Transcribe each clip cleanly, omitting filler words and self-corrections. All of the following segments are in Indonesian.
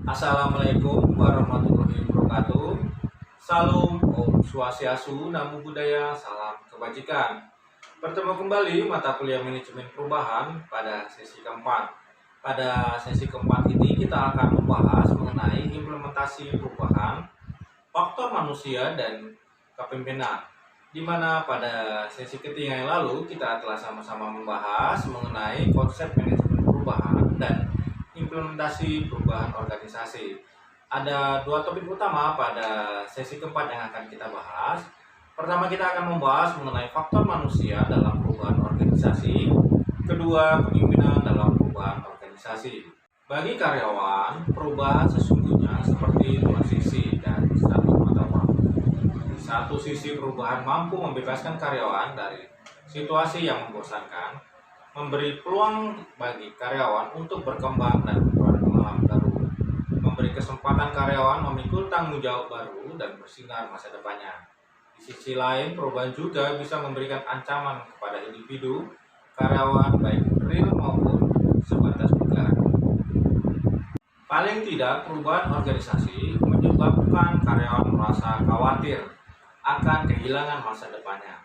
Assalamualaikum warahmatullahi wabarakatuh. Salam Om Swastiastu, Namo Buddhaya, salam kebajikan. Bertemu kembali mata kuliah manajemen perubahan pada sesi keempat. Pada sesi keempat ini kita akan membahas mengenai implementasi perubahan, faktor manusia dan kepemimpinan. Di mana pada sesi ketiga yang lalu kita telah sama-sama membahas mengenai konsep manajemen perubahan dan implementasi perubahan organisasi. Ada dua topik utama pada sesi keempat yang akan kita bahas. Pertama, kita akan membahas mengenai faktor manusia dalam perubahan organisasi. Kedua, kepemimpinan dalam perubahan organisasi. Bagi karyawan, perubahan sesungguhnya seperti dua sisi dari satu mata uang. Di satu sisi, perubahan mampu membebaskan karyawan dari situasi yang membosankan, memberi peluang bagi karyawan untuk berkembang dan memperoleh pengalaman baru, memberi kesempatan karyawan memikul tanggung jawab baru dan bersinar masa depannya. Di sisi lain, perubahan juga bisa memberikan ancaman kepada individu, karyawan baik real maupun sebatas dugaan. Paling tidak, perubahan organisasi menyebabkan karyawan merasa khawatir akan kehilangan masa depannya,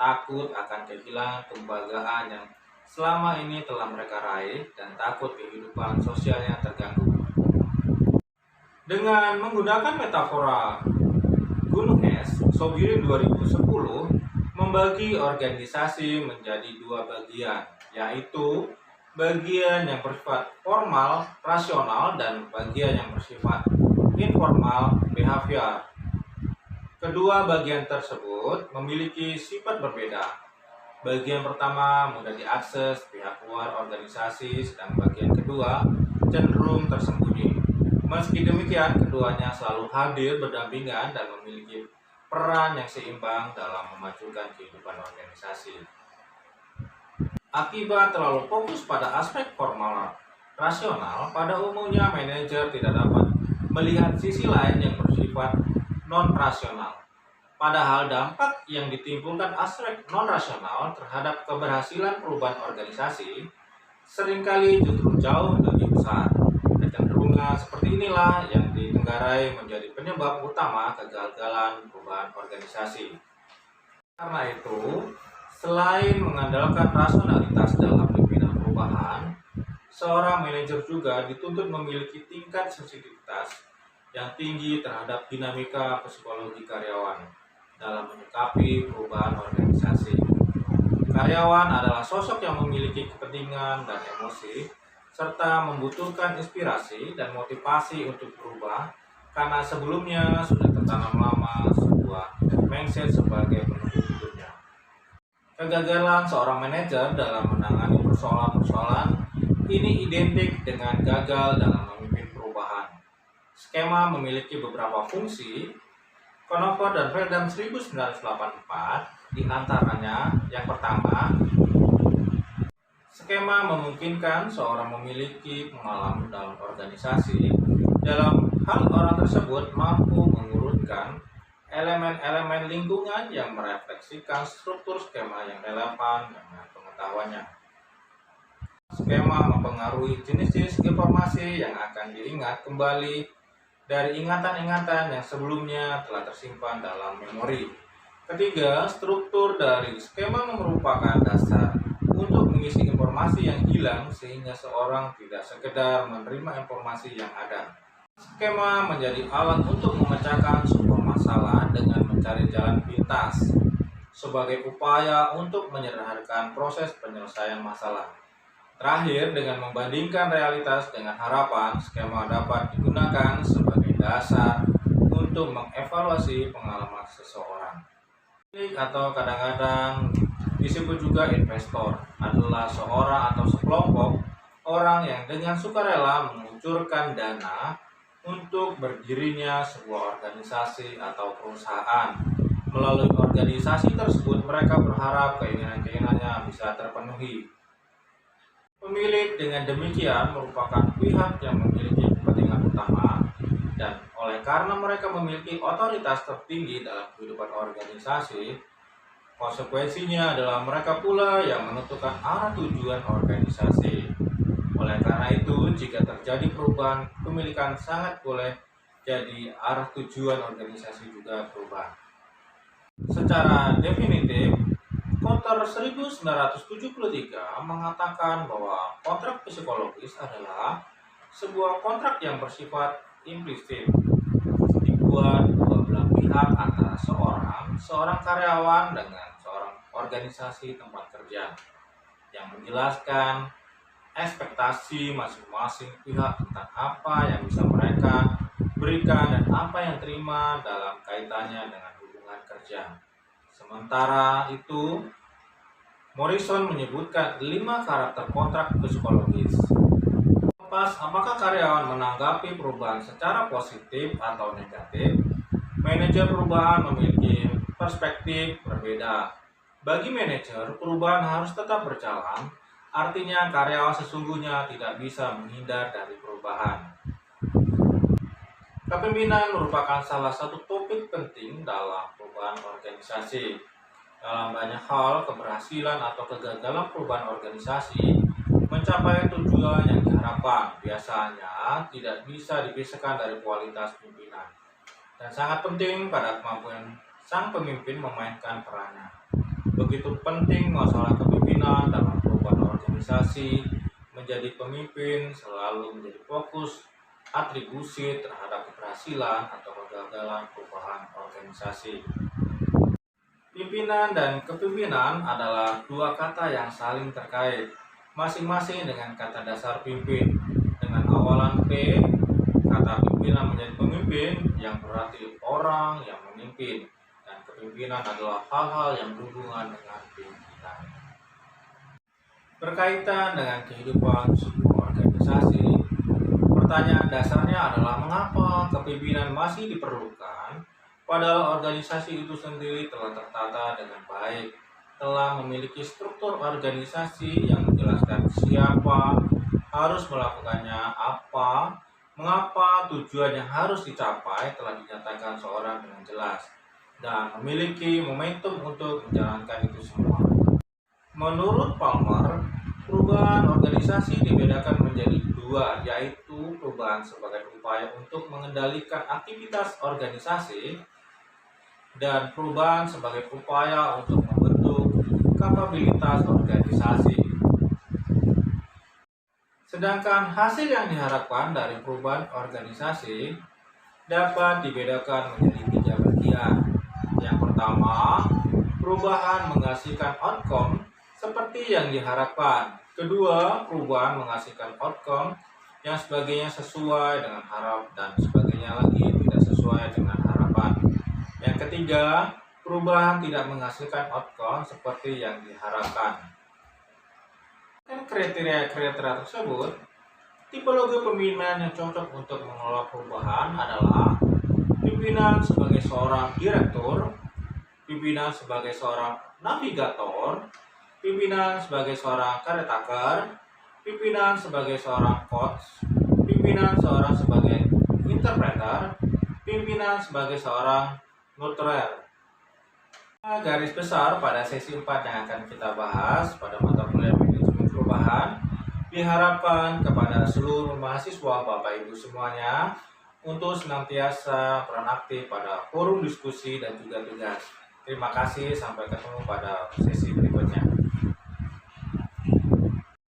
takut akan kehilangan kebanggaan yang selama ini telah mereka raih, dan takut kehidupan sosialnya terganggu. Dengan menggunakan metafora gunung es, Sobirin 2010 membagi organisasi menjadi dua bagian, yaitu bagian yang bersifat formal, rasional, dan bagian yang bersifat informal, behavior. Kedua bagian tersebut memiliki sifat berbeda. Bagian pertama mudah diakses pihak luar organisasi, sedang bagian kedua cenderung tersembunyi. Meski demikian, keduanya selalu hadir berdampingan dan memiliki peran yang seimbang dalam memajukan kehidupan organisasi. Akibat terlalu fokus pada aspek formal rasional, pada umumnya manajer tidak dapat melihat sisi lain yang bersifat non-rasional. Padahal dampak yang ditimbulkan aspek non-rasional terhadap keberhasilan perubahan organisasi seringkali justru jauh lebih besar. Kecenderungan seperti inilah yang ditenggarai menjadi penyebab utama kegagalan perubahan organisasi. Karena itu, selain mengandalkan rasionalitas dalam pimpinan perubahan, seorang manajer juga dituntut memiliki tingkat sensitivitas yang tinggi terhadap dinamika psikologi karyawan dalam menyikapi perubahan organisasi. Karyawan adalah sosok yang memiliki kepentingan dan emosi, serta membutuhkan inspirasi dan motivasi untuk berubah, karena sebelumnya sudah tertanam lama sebuah mindset sebagai penuntut hidupnya. Kegagalan seorang manajer dalam menangani persoalan-persoalan ini identik dengan gagal dalam memimpin perubahan. Skema memiliki beberapa fungsi. Conover dan Freedom 1984 diantaranya. Yang pertama, skema memungkinkan seorang memiliki pengalaman dalam organisasi. Dalam hal orang tersebut mampu mengurutkan elemen-elemen lingkungan yang merefleksikan struktur skema yang relevan dengan pengetahuannya. Skema mempengaruhi jenis-jenis informasi yang akan diingat kembali dari ingatan-ingatan yang sebelumnya telah tersimpan dalam memori. Ketiga, struktur dari skema merupakan dasar untuk mengisi informasi yang hilang sehingga seorang tidak sekedar menerima informasi yang ada. Skema menjadi alat untuk memecahkan sebuah masalah dengan mencari jalan pintas sebagai upaya untuk menyederhanakan proses penyelesaian masalah. Terakhir, dengan membandingkan realitas dengan harapan, skema dapat digunakan sebagai dasar untuk mengevaluasi pengalaman seseorang. Atau kadang-kadang disebut juga investor, adalah seorang atau sekelompok orang yang dengan sukarela mengucurkan dana untuk berdirinya sebuah organisasi atau perusahaan. Melalui organisasi tersebut, mereka berharap keinginan-keinginannya bisa terpenuhi. Pemilik dengan demikian merupakan pihak yang memiliki kepentingan utama, dan oleh karena mereka memiliki otoritas tertinggi dalam kehidupan organisasi, konsekuensinya adalah mereka pula yang menentukan arah tujuan organisasi. Oleh karena itu, jika terjadi perubahan kepemilikan sangat boleh jadi arah tujuan organisasi juga berubah. Secara definitif, Kontr 1973 mengatakan bahwa kontrak psikologis adalah sebuah kontrak yang bersifat implisit, dibuat dua belah pihak antara seorang karyawan dengan seorang organisasi tempat kerja, yang menjelaskan ekspektasi masing-masing pihak tentang apa yang bisa mereka berikan dan apa yang terima dalam kaitannya dengan hubungan kerja. Sementara itu, Morrison menyebutkan 5 karakter kontrak psikologis. Lepas apakah karyawan menanggapi perubahan secara positif atau negatif, manajer perubahan memiliki perspektif berbeda. Bagi manajer, perubahan harus tetap berjalan, artinya karyawan sesungguhnya tidak bisa menghindar dari perubahan. Kepemimpinan merupakan salah satu topik penting dalam perubahan organisasi. Dalam banyak hal, keberhasilan atau kegagalan perubahan organisasi mencapai tujuan yang diharapkan biasanya tidak bisa dipisahkan dari kualitas pimpinan, dan sangat penting pada kemampuan sang pemimpin memainkan perannya. Begitu penting masalah kepemimpinan dalam perubahan organisasi. Menjadi pemimpin selalu menjadi fokus atribusi terhadap keberhasilan atau kegagalan perubahan organisasi. Pimpinan dan kepemimpinan adalah dua kata yang saling terkait, masing-masing dengan kata dasar pimpin. Dengan awalan P, kata pimpinan menjadi pemimpin yang berarti orang yang memimpin, dan kepemimpinan adalah hal-hal yang berhubungan dengan pimpinan. Berkaitan dengan kehidupan sebuah organisasi, pertanyaan dasarnya adalah mengapa kepemimpinan masih diperlukan, padahal organisasi itu sendiri telah tertata dengan baik, telah memiliki struktur organisasi yang menjelaskan siapa harus melakukannya apa, mengapa tujuan yang harus dicapai telah dinyatakan seorang dengan jelas, dan memiliki momentum untuk menjalankan itu semua. Menurut Palmer, perubahan organisasi dibedakan menjadi dua, yaitu perubahan sebagai upaya untuk mengendalikan aktivitas organisasi dan perubahan sebagai upaya untuk membentuk kapabilitas organisasi. Sedangkan hasil yang diharapkan dari perubahan organisasi dapat dibedakan menjadi 3 bagian. Yang pertama, perubahan menghasilkan outcome seperti yang diharapkan. Kedua, perubahan menghasilkan outcome yang sebagainya sesuai dengan harap dan sebagainya lagi tidak sesuai dengan harapan. Yang ketiga, perubahan tidak menghasilkan outcome seperti yang diharapkan. Dan kriteria-kriteria tersebut, tipologi pimpinan yang cocok untuk mengelola perubahan adalah pimpinan sebagai seorang direktur, pimpinan sebagai seorang navigator, pimpinan sebagai seorang caretaker, pimpinan sebagai seorang coach, pimpinan seorang sebagai interpreter, pimpinan sebagai seorang nurturer. Garis besar pada sesi 4 yang akan kita bahas pada mata kuliah manajemen perubahan diharapkan kepada seluruh mahasiswa Bapak Ibu semuanya untuk senantiasa peran aktif pada forum diskusi dan juga tugas. Terima kasih, sampai ketemu pada sesi berikutnya.